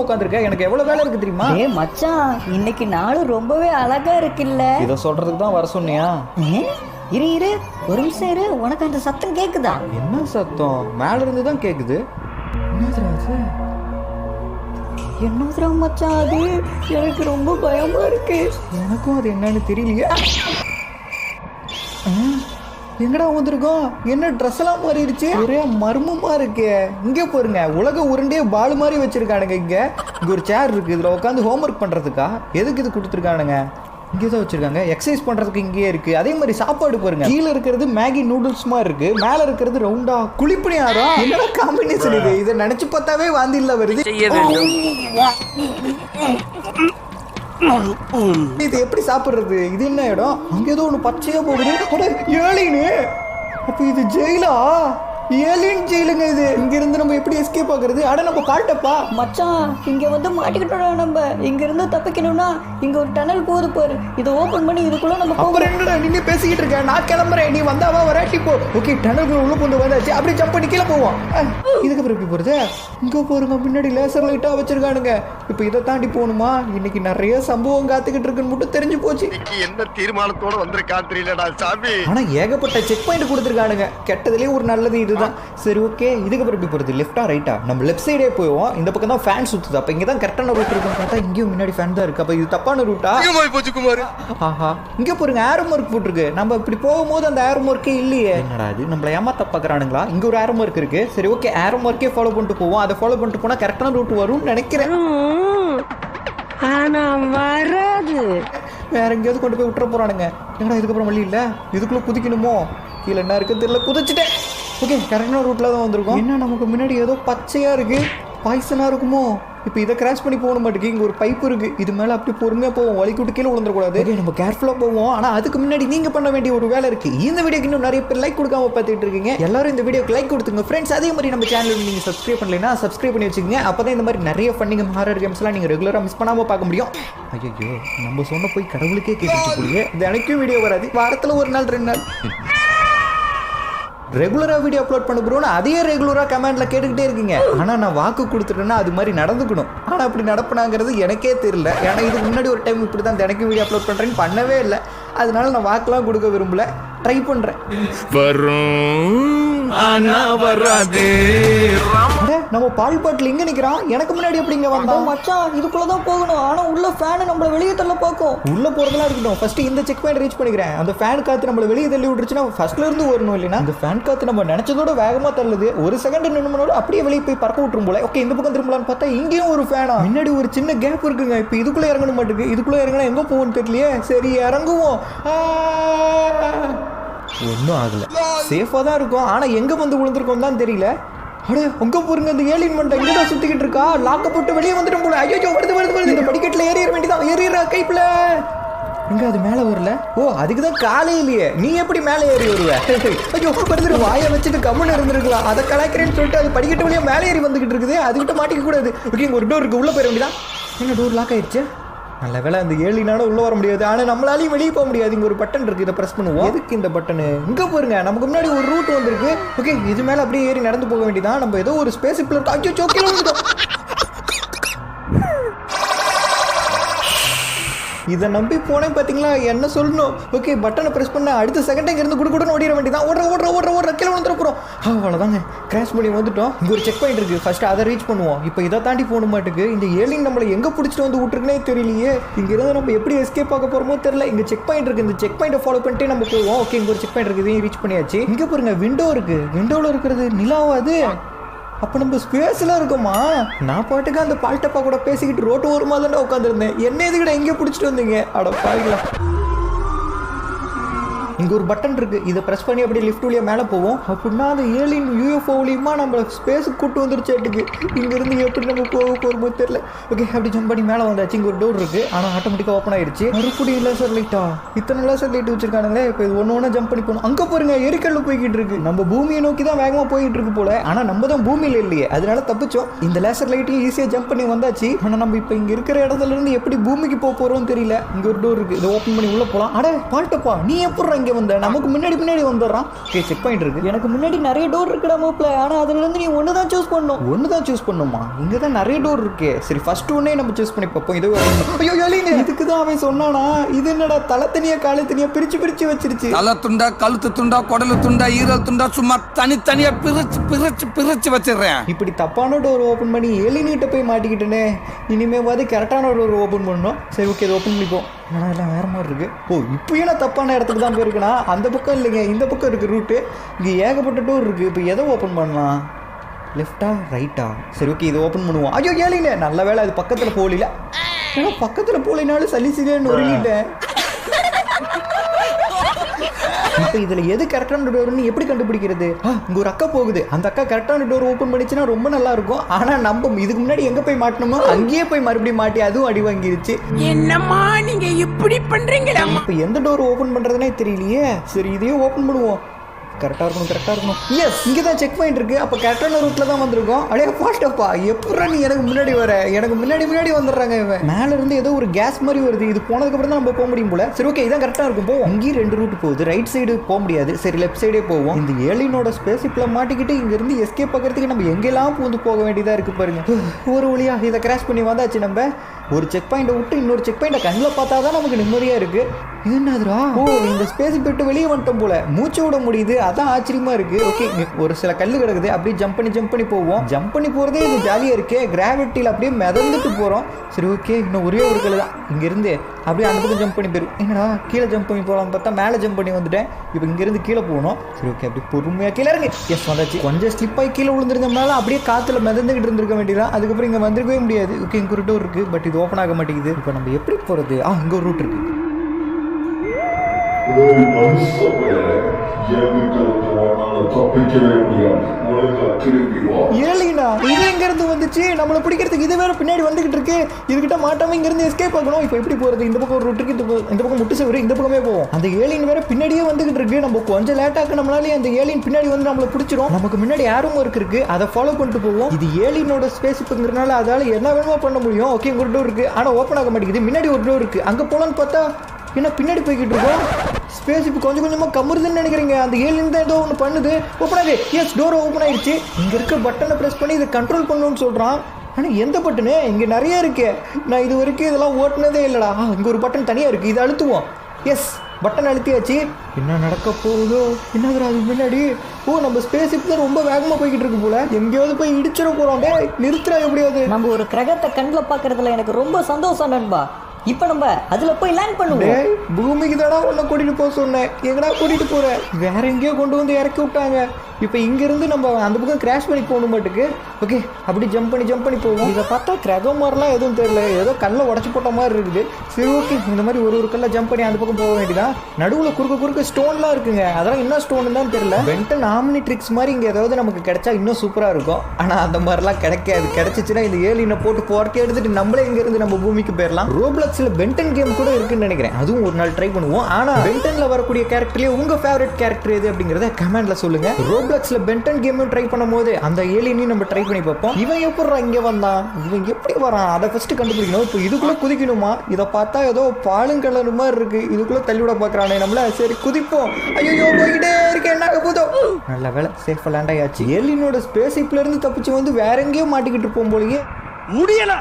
உட்காந்துருக்க. எனக்கு எவ்வளவு வேலை இருக்கு தெரியுமா? மச்சான், இன்னைக்கு நாள் ரொம்பவே அழகா இருக்குல்ல? இத சொல்றதுக்கு தான் வர சொன்னியா? இரு இரு ஒரு நிமிஷம் இரு. உனக்கு அந்த சத்தம் கேக்குதா? என்ன சத்தம்? மேல இருந்து தான் கேக்குது. என்னதுரா மச்சான் அது? எனக்கு ரொம்ப பயமா இருக்கு. எனக்கும் அது என்னன்னு தெரியலையே. எங்கடா வந்திருக்கோம்? என்ன ட்ரெஸ் எல்லாம் மாறிடுச்சு, ஒரே மர்மமா இருக்கு. இங்க பாருங்க, உலக உருண்டே பால் மாதிரி வச்சிருக்கானுங்க. இங்க ஒரு சேர் இருக்கு, இதுல உட்காந்து ஹோம்ஒர்க் பண்றதுக்கா எதுக்கு இது கொடுத்துருக்கானுங்க? இங்கே தான் வச்சிருக்காங்க. எக்ஸசைஸ் பண்றதுக்கு இங்கேயே இருக்கு. அதே மாதிரி சாப்பாடு பாருங்க, கீழே இருக்கிறது மேகி நூடுல்ஸ் மாதிரி இருக்கு, மேல இருக்கிறது ரவுண்டா குழிப்பணியாரம். என்னடா காம்பினேஷன் இது? இதை நினைச்சு பார்த்தாவே வாந்தி இல்ல வருது. இது எப்படி சாப்பிடுறது? இது என்ன இடம்? அங்க ஏதோ ஒண்ணு பச்சையா போகுது. ஏலின்னு. அப்ப இது ஜெயிலா? ஏலியன் ஜெயிலுங்க இது. இங்க இருந்து நம்ம எப்படி எஸ்கேப் ஆகுறது? அட நம்ம பாட்டப்பா மச்சான், இங்க வந்து மாட்டிக்கிட்டோம். நம்ம இங்க இருந்து தப்பிக்கணும்னா இங்க ஒரு டனல் போகுது பாரு, இதை ஓபன் பண்ணி இதுக்குள்ள நம்ம அப்புறம் என்னடா நின்னு பேசிக்கிட்டு இருக்க? நான் கிளம்புறேன், நீ வந்தாவா வராட்டி போ. ஓகே, டனலுக்குள்ள உள்ள கொண்டு வந்தாச்சு. அப்படியே ஜம்ப் பண்ணி கீழே போவோம். இதுக்கு அப்புறம் எப்படி போறது? இங்க பாருங்க, முன்னாடி லேசர் லைட்டா வச்சிருக்கானுங்க. இப்ப இதை தாண்டி போகணுமா? இன்னைக்கு நிறைய சம்பவம் காத்துக்கிட்டு இருக்குன்னு மட்டும் தெரிஞ்சு போச்சு. என்ன தீர்மானத்தோட வந்திருக்கான் தெரியலடா சாமி. ஆனா ஏகப்பட்ட செக் பாயிண்ட் கொடுத்துருக்கானுங்க. கெட்டதுலயே ஒரு நல்லது இதுதான். சரி, ஓகே, இதுக்கு அப்புறம் எப்படி போறது? லெஃப்டா ரைட்டா? நம்ம லெஃப்ட் சைடே போவோம். இந்த பக்கம் தான் ஃபேன் சுத்துது. அப்ப இங்க தான் கரெக்டான ரூட் இருக்குன்னு பார்த்தா இங்கேயும் முன்னாடி ஃபேன் தான் இருக்கு. அப்ப இது தப்பான ரூட்டா? ஆஹா, இங்க பாருங்க, ஏரோ மார்க் போட்டுருக்கு. நம்ம இப்படி போகும்போது அந்த ஏரோ மார்க்கே இல்லையே. என்னடா இது, நம்மள ஏமாத்த பாக்குறானுங்களா? இங்க ஒரு ஏரோ மார்க் இருக்கு. சரி, ஓகே, ஏரோ மார்க்கே ஃபாலோ பண்ணிட்டு போவோம். அதை ஃபாலோ பண்ணிட்டு போனா கரெக்டான ரூட் வரும்னு நினைக்கிறேன். ஆனா வராது. வேற எங்கேயாவது கொண்டு போய் விட்டுற போறானுங்க. என்னடா இதுக்கப்புறம் வழி இல்ல, இதுக்குள்ள குதிக்கணுமோ? கீழே என்ன இருக்குன்னு தெரியல, குதிச்சுட்டேன். ஓகே, கரெக்டான ரூட்ல தான் வந்திருக்கோம். என்ன நமக்கு முன்னாடி ஏதோ பச்சையா இருக்கு, பாய்சனா இருக்குமோ? இப்போ இதை கிராஸ் பண்ணி போக மாட்டேங்குது. இங்கே ஒரு பைப் இருக்கு, இது மேலே அப்படி பொறுமையாக போவோம். வலிக்கூட்டு கீழே விழுந்துடக்கூடாது. நம்ம கேர்ஃபுல்லாக போவோம். ஆனால் அதுக்கு முன்னாடி நீங்கள் பண்ண வேண்டிய ஒரு வேலை இருக்கு. இந்த வீடியோக்கு இன்னும் நிறைய பேர் லைக் கொடுக்காம பார்த்துட்டு இருக்கீங்க. எல்லாரும் இந்த வீடியோக்கு லைக் கொடுத்துங்க ஃப்ரெண்ட்ஸ். அதே மாதிரி நம்ம சேனலுக்கு நீங்கள் சப்ஸ்கிரைப் பண்ணலைன்னா சப்ஸ்கிரைப் பண்ணி வச்சுக்கோங்க. அப்போ தான் இந்த மாதிரி நிறைய ஃபன்னிங் ஹாரர் கேம்ஸ்லாம் நீங்கள் ரெகுலராக மிஸ் பண்ணாமல் பார்க்க முடியும். ஐயோ, நம்ம சொன்ன போய் கடவுளுக்கே கேட்டுச்சு போலியே. இது எனக்கும் வீடியோ வராது, வாரத்தில் ஒரு நாள் 2 நாள் ரெகுலராக வீடியோ அப்லோட் பண்ண ப்ரோன்னு அதையே ரெகுலராக கமெண்ட்ல கேட்டுக்கிட்டே இருக்கீங்க. ஆனால் நான் வாக்கு கொடுத்துட்டேன்னா அது மாதிரி நடந்துக்கணும். ஆனால் அப்படி நடப்பினாங்கிறது எனக்கே தெரியல. ஏன்னா இதுக்கு முன்னாடி ஒரு டைம் இப்படி தான் தினைக்கும் வீடியோ அப்லோட் பண்ணுறேன்னு பண்ணவே இல்லை. அதனால நான் வாக்கெலாம் கொடுக்க விரும்பல, ட்ரை பண்ணுறேன். நம்ம பால் பாட்டில் இங்கே நிற்கிறான், எனக்கு முன்னாடி எப்படி இங்கே வந்தோம்? மச்சான், இதுக்குள்ள தான் போகணும். ஆனால் உள்ள ஃபேன் நம்மள வெளியே தள்ள பார்க்கும். உள்ள போறதெல்லாம் இருக்கட்டும், ஃபர்ஸ்ட் இந்த செக் பாயிண்ட் ரீச் பண்ணிக்கிறேன். அந்த ஃபேன் காத்து நம்மள வெளியே தள்ளி விட்டுருச்சுன்னா ஃபர்ஸ்ட்ல இருந்து வரணும். இல்லைன்னா அந்த ஃபேன் காத்து நம்ம நினைச்சதோட வேகமா தள்ளுது. ஒரு செகண்ட் நின்னுமனோட அப்படியே வெளியே போய் பறக்க விட்டுரும் போல. ஓகே, இந்த பக்கம் திரும்பலான்னு பார்த்தா இங்கேயும் ஒரு ஃபேனா. முன்னாடி ஒரு சின்ன கேப் இருக்குங்க. இப்போ இதுக்குள்ள இறங்கணும் மாட்டுக்கு. இதுக்குள்ள இறங்கினா எங்க போகணும்னு தெரியலையே. சரி, இறங்குவோம். ஒன்றும் ஆகல, சேஃபா தான் இருக்கும். ஆனா எங்க வந்து விழுந்திருக்கோம் தான் தெரியல. அடே, உங்க போருங்க, இந்த ஏலியன் மண்டை இங்க தான் சுத்திக்கிட்டு இருக்கா. லாக்க போட்டு வெளியே வந்துடும் போல. ஐயோ, வருது. இந்த படிக்கட்டுல ஏறிட வேண்டியதான். ஏறிடுறா கைப்புல. இங்க அது மேல வரல. ஓ, அதுக்கு தான் காலே இல்லையே. நீ எப்படி மேலே ஏறி வருவ? ஐயோ, வருது. வாயை வச்சுட்டு கம்முன்னு இருந்திருக்கலாம். அதை கலாய்க்கிறேன்னு சொல்லிட்டு அது படிக்கட்டு வழியா மேலே ஏறி வந்துகிட்டு இருக்குது. அதுக்கிட்ட மாட்டிக்க கூடாது. ஓகே, இங்க ஒரு டோர் இருக்கு, உள்ள போயிட வேண்டியதான். என்ன டோர் லாக் ஆயிடுச்சு? நல்ல வேலை, அந்த ஏலியனால உள்ள வர முடியாது. ஆனால் நம்மளாலையும் வெளியே போக முடியாது. இங்கே ஒரு பட்டன் இருக்கு, இதை ப்ரெஸ் பண்ணுவோம். எதுக்கு இந்த பட்டனு? இங்கே பாருங்க, நமக்கு முன்னாடி ஒரு ரூட் வந்திருக்கு. ஓகே, இது மேலே அப்படியே ஏறி நடந்து போக வேண்டியதான். நம்ம ஏதோ ஒரு ஸ்பேஸ் ஷிப்ல இருக்கோம். ஐயோ, சோக்கில வந்துட்டோம். இதை நம்பி போனேன் பார்த்தீங்களா? என்ன சொல்லணும்? ஓகே, பட்டனை ப்ரெஸ் பண்ண அடுத்த செகண்ட் இங்கேருந்து குடுக்குன்னு ஓடிட வேண்டியதான். ஓடுற கீழே வந்துட போகிறோம். அவ்வளோதாங்க, கிராஷ் பண்ணி வந்துட்டோம். இங்கே ஒரு செக் பாயிண்ட் இருக்கு, ஃபர்ஸ்ட் அதை ரீச் பண்ணுவோம். இப்போ இதை தாண்டி போக மாட்டுக்கு. இந்த ஏலியன் நம்மளை எங்கே பிடிச்சிட்டு வந்து விட்டுருக்குனே தெரியலையே. இங்கிருந்து நம்ம எப்படி எஸ்கேப் ஆக போகிறோமோ தெரியல. இங்கே செக் பாயிண்ட் இருக்கு, இந்த செக் பாயிண்டை ஃபாலோ பண்ணிட்டே நம்ம போவோம். ஓகே, இங்கே ஒரு செக் பாயிண்ட் இருக்குது, இதையும் ரீச் பண்ணியாச்சு. இங்கே பாருங்க, விண்டோ இருக்கு. விண்டோவில் இருக்கிறது நிலாவாது. அப்போ நம்ம ஸ்பேஸ்ல இருக்கோமா? நான் பாட்டுக்கு அந்த பால்டப்பா கூட பேசிக்கிட்டு ரோட்டு ஓரமா தானே உட்காந்துருந்தேன். என்ன இதுக்கிட்ட எங்கே பிடிச்சிட்டு வந்தீங்க? அட பாருங்களா. இங்கே ஒரு பட்டன் இருக்கு, இதை ப்ரெஸ் பண்ணி அப்படியே லிஃப்ட் வழியாக மேலே போவோம். அப்படின்னா அந்த ஏலியன் யூஎஃப்ஓலியுமா நம்ம ஸ்பேஸுக்கு கூட்டு வந்துருச்சேட்டுக்கு. இங்கேருந்து எப்படி நம்ம போகிறோமோ தெரியல. ஓகே, அப்படி ஜம்ப் பண்ணி மேலே வந்தாச்சு. இங்கே ஒரு டோர் இருக்கு, ஆனால் ஆட்டோமேட்டிக்காக ஓப்பன் ஆயிடுச்சு. மறுபடியும் லேசர் லைட்டா? இத்தனை லேசர் லைட் வச்சிருக்கானுங்களே. இப்போ இது ஒன்று ஜம்ப் பண்ணி போகணும். அங்கே பாருங்க, எரிக்கல்ல போய்கிட்டு இருக்கு. நம்ம பூமியை நோக்கி தான் வேகமாக போயிட்டு இருக்கு போல. ஆனால் நம்ம தான் பூமியில் இல்லையே, அதனால தப்பிச்சோம். இந்த லேசர் லைட்டையும் ஈஸியாக ஜம்ப் பண்ணி வந்தாச்சு. ஆனால் நம்ம இப்போ இங்கே இருக்கிற இடத்துல இருந்து எப்படி பூமிக்கு போக போகிறோம்னு தெரியல. இங்கே ஒரு டோர் இருக்கு, இதை ஓப்பன் பண்ணி உள்ள போகலாம். அட பால்டப்பா, நீ எப்படி இங்கே வந்த நமக்கு முன்னாடி வந்துடுறான். ஓகே செக் பாயிண்ட் இருக்கு. எனக்கு முன்னாடி நிறைய டோர் இருக்குடா மாப்ள. ஆனா அதுல இருந்து நீ ஒன்று தான் சூஸ் பண்ணும். ஒன்று தான் சூஸ் பண்ணுமா? இங்கே தான் நிறைய டோர் இருக்கு. சரி ஃபர்ஸ்ட் ஒன்னே நம்ம சூஸ் பண்ணி பார்ப்போம். இது ஐயோ ஏலியன். இதுக்கு தான் அவன் சொன்னானா? இது என்னடா தலை தனியா காலை தனியா பிரிச்சு வச்சிருச்சு. தலை துண்டா, கழுத்து துண்டா, குடலு துண்டா, ஈரல் துண்டா, சும்மா தனித்தனியா பிரிச்சு வச்சிடுறேன். இப்படி தப்பான டோர் ஓப்பன் பண்ணி ஏலியன்கிட்ட போய் மாட்டிக்கிட்டேனே. இனிமேவாது கரெக்டான டோர் ஓப்பன் பண்ணணும். சரி ஓகே இது ஓப்பன் பண்ணிப்போம். ஆனால் எல்லாம் வேறு மாதிரி இருக்குது. ஓ இப்போயும் நான் தப்பான இடத்துக்கு தான் போயிருக்கேனா? அந்த பக்கம் இல்லைங்க, இந்த பக்கம் இருக்குது ரூட்டு. இங்கே ஏகப்பட்ட டோர் இருக்குது. இப்போ எதை ஓப்பன் பண்ணலாம்? லெஃப்டா ரைட்டா? சரி ஓகே இது ஓப்பன் பண்ணுவோம். ஐயோ ஏலியனே, நல்ல வேலை அது பக்கத்தில் போகல. ஏன்னா பக்கத்தில் போகலினாலும் சலிசிலேன்னு ஒருங்கிட்டேன். இப்போ இதில் எது கரெக்டான டோர்னு எப்படி கண்டுபிடிக்கிறது? இங்கே ஒரு அக்கா போகுது. அந்த அக்கா கரெக்டான டோர் ஓப்பன் பண்ணிச்சுன்னா ரொம்ப நல்லா இருக்கும். ஆனால் நம்ம இதுக்கு முன்னாடி எங்கே போய் மாட்டணுமோ அங்கேயே போய் மறுபடியும் மாட்டி அதுவும் அடி வாங்கிருச்சு. என்னம்மா நீங்க இப்படி பண்றீங்களா? இப்போ எந்த டோர் ஓப்பன் பண்ணுறதுனே தெரியலையே. சரி இதையே ஓப்பன் பண்ணுவோம். கரெக்டாக இருக்கணும். எஸ் இங்கே தான் செக் பாயிண்ட் இருக்குது. அப்போ கரெக்டான ரூட்டில் தான் வந்திருக்கோம். அப்படியே ஃபாஸ்ட்டப்பா எப்படா நீ எனக்கு முன்னாடி வர? எனக்கு முன்னாடி வந்துடுறாங்க. இவன் மேலே இருந்து ஏதோ ஒரு கேஸ் மாதிரி வருது. இது போனதுக்கப்புறம் தான் நம்ம போக முடியும் போல. சரி ஓகே இதான் கரெக்டாக இருக்கும். போவோம். இங்கேயும் 2 ரூட் போகுது. ரைட் சைடு போக முடியாது. சரி லெஃப்ட் சைடே போவோம். இந்த ஏலியனோட ஸ்பேஸ்ஷிப்பில் மாட்டிக்கிட்டு இங்கேருந்து எஸ்கேப் பார்க்கறதுக்கு நம்ம எங்கெல்லாம் பூந்து போக வேண்டியதாக இருக்குது பாருங்க. ஒரு வழியா இதை கிராஷ் பண்ணி வந்தாச்சு. நம்ம ஒரு செக் பாயிண்டை விட்டு இன்னொரு செக் பாயிண்டை கண்ணில் பார்த்தா தான் நமக்கு நிம்மதியாக இருக்குது. இது என்னதுரா? ஓ இந்த ஸ்பேஸ் விட்டு வெளியே வந்துட்டோம் போல. மூச்சு விட முடியுது. அதான் ஆச்சரியமா இருக்கு. ஓகே ஒரு சில கல் கிடக்குது. அப்படியே ஜம்ப் பண்ணி போவோம். ஜம்ப் பண்ணி போறதே இது ஜாலியா இருக்கு. கிராவிட்டியில் அப்படியே மிதந்துட்டு போறோம். சரி ஓகே இன்னும் ஒரே ஒரு கல் தான். இங்கிருந்து அப்படியே அந்த பக்கம் ஜம்ப் பண்ணி போயிடும். என்னடா கீழே ஜம்ப் பண்ணி போகலாம்னு பார்த்தா மேலே ஜம்ப் பண்ணி வந்துட்டேன். இப்போ இங்கிருந்து கீழே போகணும். சரி ஓகே அப்படி பொறுமையாக கீழே இறங்கி. எஸ் வந்தாச்சு. கொஞ்சம் ஸ்லிப் ஆகி கீழே விழுந்திருந்தோம்னால அப்படியே காற்றுல மிதந்துக்கிட்டு இருந்திருக்க வேண்டியதான். அதுக்கப்புறம் இங்கே வந்துருக்கவே முடியாது. ஓகே இங்கே ஒரு டோர் இருக்குது. பட் இது ஓப்பன் ஆக மாட்டேங்குது. இப்போ நம்ம எப்படி போகிறது? இங்கே ஒரு ரூட் இருக்குது. ஏலியனா இது எங்க இருந்து வந்துச்சு? நம்மளை பிடிக்கிறதுக்கு இது வேற பின்னாடி வந்துகிட்டு இருக்கு. இதுகிட்ட மாட்டாம இங்க இருந்து எஸ்கேப் ஆகணும். இப்போ எப்படி போறது? இந்த பக்கம் ஒரு ரூட் இருக்கு. இந்த பக்கம் முட்டு சவரு. இந்த பக்கமே போவோம். அந்த ஏலியன் வேற பின்னாடியே வந்துகிட்டு இருக்கு. நம்ம கொஞ்சம் லேட் ஆக்கணும்னாலே அந்த ஏலியன் பின்னாடி வந்து நம்மளை பிடிச்சிரும். நமக்கு முன்னாடி யாரும் இருக்கு. அதை ஃபாலோ பண்ணிட்டு போவோம். இது ஏலியனோட ஸ்பேஸ்ங்கிறதுனால அதால என்ன வேணுமோ பண்ண முடியும். ஓகே இங்க ஒரு டோர் இருக்கு. ஆனா ஓப்பன் ஆக மாட்டேங்குது. முன்னாடி ஒரு டோர் இருக்கு. அங்க போலான்னு பார்த்தா என்ன பின்னாடி போய்கிட்டு இருக்கோம். ஸ்பேஸ் இப்போ கொஞ்சம் கொஞ்சமாக கம்முறுதுன்னு நினைக்கிறீங்க. அந்த ஏலியன் தான் ஏதோ ஒன்று பண்ணுது. ஓப்பன் ஆகுது. எஸ் டோர் ஓப்பன் ஆயிடுச்சு. இங்கே இருக்க பட்டனை ப்ரெஸ் பண்ணி இதை கண்ட்ரோல் பண்ணணும்னு சொல்கிறான். ஆனால் எந்த பட்டனு? இங்கே நிறைய இருக்கு. நான் இது வரைக்கும் இதெல்லாம் ஓட்டினதே இல்லைடா. இங்கே ஒரு பட்டன் தனியாக இருக்குது. இதை அழுத்துவோம். S button அழுத்தியாச்சு. என்ன நடக்க போகுதோ? என்னதுரா அது முன்னாடி? ஓ நம்ம ஸ்பேஸ் இப்போ தான் ரொம்ப வேகமாக போய்கிட்டு இருக்கு போல. எங்கேயாவது போய் இடிச்சிட போகிறோம். நிறுத்துறா எப்படியாவது. நம்ம ஒரு கிரகத்தை கண்ணில் பார்க்கறதுல எனக்கு ரொம்ப சந்தோஷம் நண்பா. இப்போ நம்ம அதில் போய் லேண்ட் பண்ணுவோம். பூமிக்கு தானே உன்னை கூட்டிகிட்டு போக சொன்னேன். எங்கடா கூட்டிகிட்டு போகிற? வேற எங்கேயோ கொண்டு வந்து இறக்கி விட்டாங்க. இப்போ இங்கேருந்து நம்ம அந்த பக்கம் கிராஷ் பண்ணி போகணும் மாட்டுக்கு. ஓகே அப்படி ஜம்ப் பண்ணி போவோம். இதை பார்த்தா கிரகம் மாதிரிலாம் எதுவும் தெரியல. ஏதோ கல்லை உடச்சி போட்ட மாதிரி இருக்குது. சரி ஓகே இந்த மாதிரி ஒரு கல்லை ஜம்ப் பண்ணி அந்த பக்கம் போக வேண்டியதான். நடுவில் குறுக்க ஸ்டோன்லாம் இருக்குங்க. அதெல்லாம் என்ன ஸ்டோன் தான் தெரியல. பென்டன் ஆம்னி ட்ரிக்ஸ் மாதிரி இங்கே ஏதாவது நமக்கு கிடைச்சா இன்னும் சூப்பராக இருக்கும். ஆனால் அந்த மாதிரிலாம் கிடைக்காது. கிடைச்சிச்சுன்னா இந்த ஏலியனை போட்டு போர்க்கே எடுத்துட்டு நம்மளே இங்கேருந்து நம்ம பூமிக்கு போயிடலாம். ரோப்ளாக்ஸில் பென்டன் கேம் கூட இருக்குன்னு நினைக்கிறேன். அதுவும் ஒரு நாள் ட்ரை பண்ணுவோம். ஆனால் பென்டனில் வரக்கூடிய கேரக்டர்லேயே உங்கள் ஃபேவரட் கேரக்டர் எது அப்படிங்கிறத கமெண்ட்ல சொல்லுங்க. ரோப்ளாக்ஸில் பென்டன் கேமும் ட்ரை பண்ணும் போது அந்த ஏலியனையும் நம்ம ட்ரை பண்ணி பார்ப்போம். இவன் எப்படி இங்கே வந்தான்? இவன் எப்படி வரான்? அதை ஃபர்ஸ்ட் கண்டுபிடிக்கணும். இப்போ இதுக்குள்ள குதிக்கணுமா? இதை பார்த்தா ஏதோ பாலுங்கலர் மாதிரி இருக்கு. இதுக்குள்ள தள்ளிவிட பார்க்கறானே நம்மள. சரி குதிப்போம். ஐயோ போய்கிட்டே இருக்கேன். என்ன போதோ? நல்ல வேலை சேஃபா லேண்ட் ஆயாச்சு. ஏலியனோட ஸ்பேஸ் ஷிப்ல இருந்து தப்பிச்சு வந்து வேற எங்கேயோ மாட்டிக்கிட்டு இருப்போம் போலயே. முடியல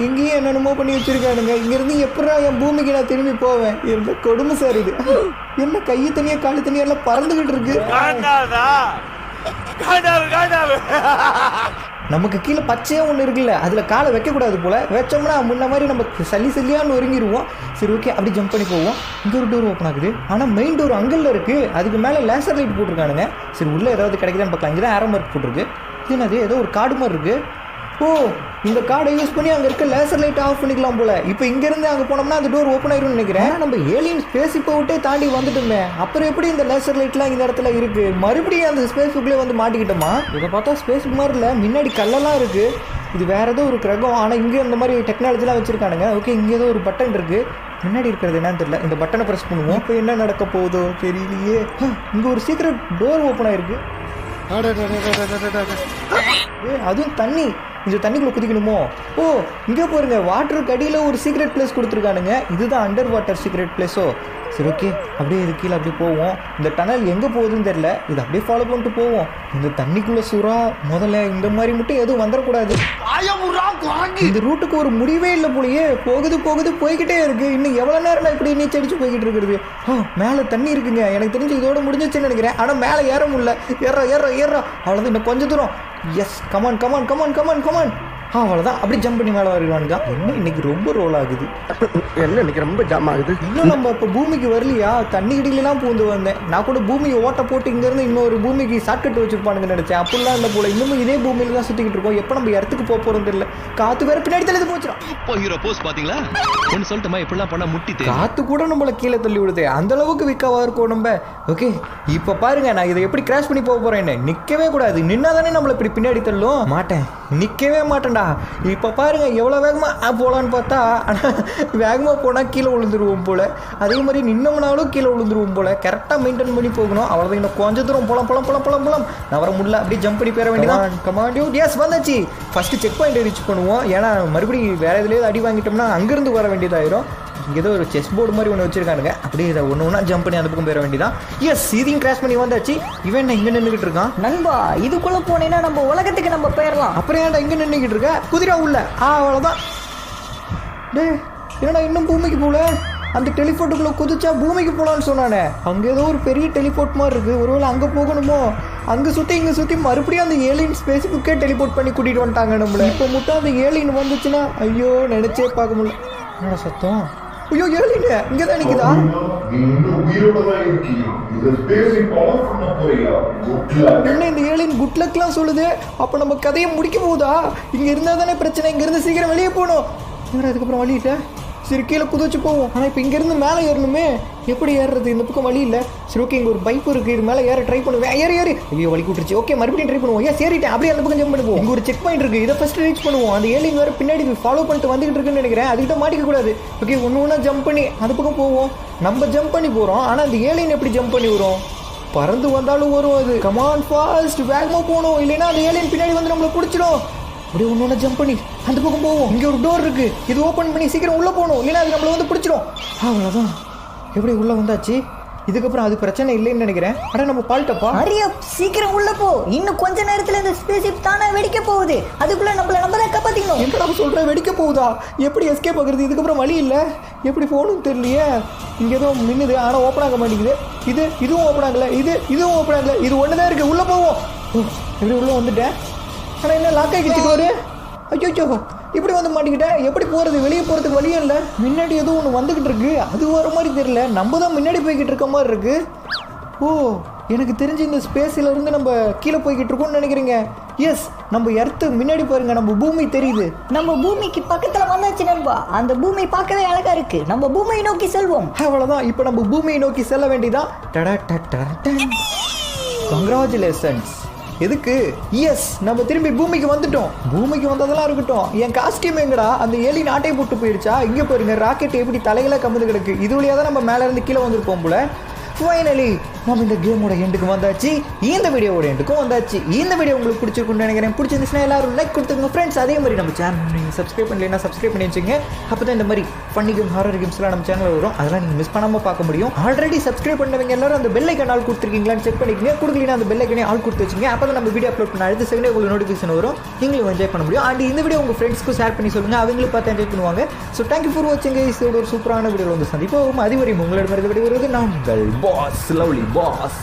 இங்கேயும் என்னென்னமோ பண்ணி வச்சிருக்கானுங்க. இங்கிருந்து எப்படா என் பூமிக்கு நான் திரும்பி போவேன்? எந்த கொடுமை சார் இது. என்ன கையை தனியா காலு தனியா எல்லாம் பறந்துகிட்டு இருக்கு. நமக்கு கீழே பச்சையா ஒன்று இருக்குல்ல, அதில் காலை வைக்கக்கூடாது போல. வச்சோம்னா முன்ன மாதிரி நம்ம சல்லியான்னு ஒருங்கிடுவோம். சரி ஓகே அப்படி ஜம்ப் பண்ணி போவோம். இங்கே ஒரு டோர் ஓப்பன் ஆகுது. ஆனால் மெயின் டோர் அங்கல்ல இருக்கு. அதுக்கு மேலே லேசர் லைட் போட்டிருக்கானுங்க. சரி உள்ள ஏதாவது கிடைக்குதான்னு பார்க்கலாம். இங்கே தான் ஆரோ மார்க் போட்டிருக்கு. இது என்னது? ஏதோ ஒரு கார்டு மாதிரி இருக்கு. ஓ இந்த கார்டை யூஸ் பண்ணி அங்கே இருக்க லேசர் லைட் ஆஃப் பண்ணிக்கலாம் போல. இப்போ இங்கேருந்து அங்கே போனோம்னா அந்த டோர் ஓப்பன் ஆயிரும்னு நினைக்கிறேன். நம்ம ஏலியன் ஸ்பேஸ் இப்போ விட்டே தாண்டி வந்துட்டுமே. அப்புறம் எப்படி இந்த லேசர் லைட்லாம் இந்த இடத்துல இருக்கு? மறுபடியும் அந்த ஸ்பேஸ் புக்லேயே வந்து மாட்டிக்கிட்டோமா? இதை பார்த்தா ஸ்பேஸ் புக் மாதிரி இல்லை. முன்னாடி கல்லெல்லாம் இருக்கு. இது வேற ஏதோ ஒரு கிரகம். ஆனால் இங்கே இந்த மாதிரி டெக்னாலஜிலாம் வச்சிருக்கானுங்க. ஓகே இங்கே ஏதோ ஒரு பட்டன் இருக்கு. முன்னாடி இருக்கிறது என்னன்னு தெரியல. இந்த பட்டனை ப்ரெஸ் பண்ணுவோம். இப்போ என்ன நடக்க போகுதோ தெரியலையே. இங்கே ஒரு சீக்கிரம் டோர் ஓப்பன் ஆயிருக்கு. அதுவும் தண்ணி. இந்த தண்ணிக்குள்ளே குதிக்கணுமோ? ஓ இங்கே பாருங்க, வாட்டருக்கு அடியில் ஒரு சீக்ரெட் பிளேஸ் கொடுத்துருக்கானுங்க. இதுதான் அண்டர் வாட்டர் சீக்ரெட் பிளேஸோ? சரி ஓகே, அப்படியே இது கீழே அப்படியே போவோம். இந்த டனல் எங்கே போகுதுன்னு தெரில, இது அப்படியே ஃபாலோ பண்ணிட்டு போவோம். இந்த தண்ணிக்குள்ளே சுறா முதல்ல இந்த மாதிரி மட்டும் எதுவும் வந்துடக்கூடாது. இந்த ரூட்டுக்கு ஒரு முடிவே இல்லை போலயே, போகுது போகுது போய்கிட்டே இருக்கு. இன்னும் எவ்வளோ நேரம் நான் இப்படி நீச்சல் அடிச்சு போய்கிட்டு இருக்கிறது? மேலே தண்ணி இருக்குங்க, எனக்கு தெரிஞ்சு இதோட முடிஞ்சிச்சுன்னு நினைக்கிறேன். ஆனால் மேலே ஏற முடியல. ஏற அவ்வளோதான், இன்னும் கொஞ்சம் தூரம். Yes, come on come on come on come on come on. அவ்வளோதான், அப்படி ஜம்ப் பண்ணி மேலே வருவானுங்க. இன்னும் இன்னைக்கு ரொம்ப ரோல் ஆகுது. என்ன இன்னைக்கு ரொம்ப ஜாம் ஆகுது. இன்னும் நம்ம இப்போ பூமிக்கு வரலையா? தண்ணி கிடிலாம் பூந்து வந்தேன். நான் கூட பூமியை ஓட்ட போட்டு இங்கேருந்து இன்னொரு பூமிக்கு ஷார்ட்கட் வச்சுருப்பானுங்க நினச்சேன். அப்படிலாம் இல்லை போல. இன்னமும் இதே பூமியில தான் சுற்றிக்கிட்டு இருக்கோம். எப்போ நம்ம இடத்துக்கு போக போகிறோம் தெரியல. காற்று வேற பின்னாடி தள்ளி போச்சிடும். இப்போ ஹீரோ போஸ் பாத்தீங்களா? ஒன்னு சொல்லட்டுமா, இப்படிலாம் பண்ணா முட்டி காற்று கூட நம்மளை கீழே தள்ளி விடுது. அந்த அளவுக்கு விற்கவா இருக்கும் நம்ம. ஓகே, இப்போ பாருங்க, நான் இதை எப்படி கிராஷ் பண்ணி போக போகிறேன். நிற்கவே கூடாது. நின்னா தானே நம்மளை இப்படி பின்னாடி தள்ளும். மாட்டேன், நிற்கவே மாட்டேன்டா. இப்போ பாருங்க, எவ்வளோ வேகமாக போகலான்னு பார்த்தா, ஆனால் வேகமாக போனால் கீழே விழுந்துருவோம் போல். அதே மாதிரி நின்னோம்னாலும் கீழே விழுந்துருவோம் போல். கரெக்டாக மெயின்டைன் பண்ணி போகணும். அவ்வளோதான், இன்னும் கொஞ்சம் தூரம் போகலாம். நான் வர முடியல, அப்படியே ஜம்ப் பண்ணி போயிட வேண்டியதான். கமாண்ட் எஸ் வந்தாச்சு. ஃபஸ்ட்டு செக் பாயிண்ட் ரீச் பண்ணுவோம். ஏன்னா மறுபடியும் வேறு எதுலேயே அடி வாங்கிட்டோம்னா அங்கேருந்து வர வேண்டியதாயிரும். இங்கே ஏதோ ஒரு செஸ் போர்டு மாதிரி ஒன்று வச்சிருக்கானுங்க. அப்படியே இதை ஒன்று ஜம்ப் பண்ணி அந்த பக்கம் போயிட வேண்டியதான். எஸ், இதையும் கிராஷ் பண்ணி வந்தாச்சு. இவன் இங்கே நின்றுக்கிட்டு இருக்கான். நண்பா, இதுக்குள்ள போனேன்னா நம்ம உலகத்துக்கு நம்ம போயிடலாம். அப்புறம் ஏன்டா இங்கே நின்றுக்கிட்டு இருக்க? குதிரை உள்ள. அவ்வளோதான். டே என்னடா இன்னும் பூமிக்கு போகல? அந்த டெலிபோர்ட்டுக்குள்ளே குதிச்சா பூமிக்கு போகலான்னு சொன்னானே. அங்கே ஏதோ ஒரு பெரிய டெலிபோர்ட் மாதிரி இருக்குது. ஒருவேளை அங்கே போகணுமோ? அங்கே சுற்றி இங்கே சுற்றி மறுபடியும் அந்த ஏலியன் ஸ்பேஸுக்கே டெலிபோர்ட் பண்ணி கூட்டிகிட்டு வந்துட்டாங்க நம்மளை. இப்போ மட்டும் அந்த ஏலியன் வந்துச்சுன்னா ஐயோ, நினச்சே பார்க்க முடியல. என்னடா சத்தம்? ஐயோ, ஏலியன் இங்கே தான் நிற்குதா? என்ன இந்த ஏலியன் குட் லக்லாம் சொல்லுது? அப்போ நம்ம கதையை முடிக்க போகுதா? இங்கே இருந்தால் தானே பிரச்சனை. இங்கேருந்து சீக்கிரம் வெளியே போகணும். அதுக்கப்புறம் வழி இல்லை. சரி, கீழே குதிச்சு போவோம். ஆனால் இப்போ இங்கேருந்து மேலே ஏறணுமே. எப்படி ஏறுறது? இந்த பக்கம் வழி இல்லை. சரி ஓகே, இங்கே ஒரு பைப் இருக்குது. இது மேலே ஏற ட்ரை பண்ணுவேன். ஏறி ஐயோ, வழி கூட்டுருச்சு. ஓகே, மறுபடியும் ட்ரை பண்ணுவோம். ஏறிட்டேன். அப்படியே அந்த பக்கம் ஜம்ப் பண்ணுவோம். இங்கே ஒரு செக் பாயிண்ட் இருக்குது. இதை ஃபஸ்ட்டு ரீச் பண்ணுவோம். அந்த ஏலியன் வேறு பின்னாடி ஃபாலோ பண்ணிட்டு வந்துகிட்டு இருக்குன்னு நினைக்கிறேன். அதுக்கிட்ட மாட்டிக்க கூடாது. ஓகே, ஒன்று ஜம்ப் பண்ணி அந்த பக்கம் போவோம். நம்ம ஜம்ப் பண்ணி போகிறோம். ஆனால் அந்த ஏலியன் எப்படி ஜம்ப் பண்ணி வரும்? பறந்து வந்தாலும் வரும் அது. கமான் ஃபாஸ்ட், வேகமாக போகணும். இல்லைன்னா அந்த ஏலியன் பின்னாடி வந்து நம்மளை பிடிச்சிடும். அப்படியே ஒன்று ஜம்ப் பண்ணி அந்த பக்கம் போவோம். இங்கே ஒரு டோர் இருக்கு. இது ஓப்பன் பண்ணி சீக்கிரம் உள்ளே போகணும். இல்லைன்னா அது நம்மளை வந்து பிடிச்சிடும். அவ்வளோதான், எப்படி உள்ளே வந்தாச்சு. இதுக்கப்புறம் அது பிரச்சனை இல்லைன்னு நினைக்கிறேன். ஆனால் நம்ம பால்ட்டப்பா. அரியா, சீக்கிரம் உள்ள போ. இன்னும் கொஞ்ச நேரத்தில் இந்த ஸ்பேஸ்ஷிப் தானே வெடிக்க போகுது. அதுக்குள்ள நம்ம தான் காப்பாற்றிக்கணும். என்னடா சொல்கிறேன், வெடிக்க போகுதா? எப்படி எஸ்கேப் ஆகுறது? இதுக்கப்புறம் வழி இல்லை. எப்படி போகணும்னு தெரியலையே. இங்கே ஏதோ மின்னுது, ஆனால் ஓப்பன் ஆக மாட்டேங்குது. இதுவும் ஓப்பன் ஆகலை. இதுவும் ஓப்பன் ஆகலை. இது ஒன்று தான் இருக்குது. உள்ளே போவோம். எப்படி உள்ளே வந்துட்டேன். ஆனால் என்ன லாக் ஆகிக்கிட்டு வரு? ஐயோ, இப்படி வந்து மாட்டிக்கிட்டேன். எப்படி போகிறது? வெளியே போகிறதுக்கு வழியும் இல்லை. முன்னாடி ஏதோ ஒன்று வந்துக்கிட்டு இருக்கு. அது வர மாதிரி தெரியல. நம்ம தான் முன்னாடி போய்கிட்டு இருக்க மாதிரி இருக்கு. ஓ, எனக்கு தெரிஞ்சு இந்த ஸ்பேஸில் இருந்து நம்ம கீழே போய்கிட்டு இருக்கோம்னு நினைக்கிறீங்க. எஸ், நம்ம எர்த்து முன்னாடி பாருங்க. நம்ம பூமி தெரியுது. நம்ம பூமிக்கு பக்கத்தில் வந்தாச்சு நண்பா. அந்த பூமி பார்க்கவே அழகா இருக்கு. நம்ம பூமியை நோக்கி செல்வோம். அவ்வளோதான், இப்போ நம்ம பூமியை நோக்கி செல்ல வேண்டியதான். கங்க்ராச்சுலேஷன்ஸ். எதுக்கு? எஸ், நம்ம திரும்பி பூமிக்கு வந்துட்டோம். பூமிக்கு வந்ததெல்லாம் இருக்கட்டும், என் காஸ்டியூம் எங்கடா? அந்த ஏலியன் ஆட்டையை போட்டு போயிடுச்சா? இங்கே பாருங்க, ராக்கெட் எப்படி தலையில கம்பந்து கிடக்கு. இது வழியாக தான் நம்ம மேலே இருந்து கீழே வந்திருப்போம் போல. ஃபைனலி நம்ம இந்த கேமோட எண்டுக்கு வந்தாச்சு. இந்த வீடியோவோட எண்டுக்கும் வந்தாச்சு. இந்த வீடியோ உங்களுக்கு பிடிச்சிருக்குன்னு நினைக்கிறேன். பிடிச்சிருந்துச்சுன்னா எல்லாரும் லைக் கொடுத்துருங்க ஃப்ரெண்ட்ஸ். அதே மாதிரி நம்ம சேனல் நீங்கள் சப்ஸ்கிரைப் பண்ணலைன்னா சப்ஸ்கிரைப் பண்ணி வச்சுங்க. அப்போ தான் இந்த மாதிரி ஃபன்னி கேம், ஹாரர் கேம்ஸ்லாம் நம்ம சேனலில் வரும். அதெல்லாம் நீங்கள் மிஸ் பண்ணாமல் பார்க்க முடியும். ஆல்ரெடி சப்ஸ்கிரைப் பண்ணவங்க எல்லாரும் அந்த பெல் ஐக்கான் ஆல் கொடுத்துருக்கீங்களான்னு செக் பண்ணிக்கங்க. கொடுக்கலனா அந்த பெல் ஐக்கானே ஆல் கொடுத்து வச்சுங்க. அப்போ தான் நம்ம வீடியோ அப்லோட் பண்ண அடுத்த செகண்டே உங்களுக்கு நோட்டிஃபிகேஷன் வரும். நீங்களும் என்ஜாய் பண்ண முடியும். அண்ட் இந்த வீடியோ உங்கள் ஃப்ரெண்ட்ஸ்க்கு ஷேர் பண்ணி சொல்லுங்கள். அவங்களும் பார்த்து என்ஜாய் பண்ணுவாங்க. ஸோ தேங்க்யூ ஃபார் வாட்சிங். இதோட ஒரு சூப்பரான வீடியோ வந்து சந்திப்போம். அதுவரை உங்களிடமிருந்து விடைபெறுவது நான் உங்கள் பாஸ், லவ்லி பாஸ்.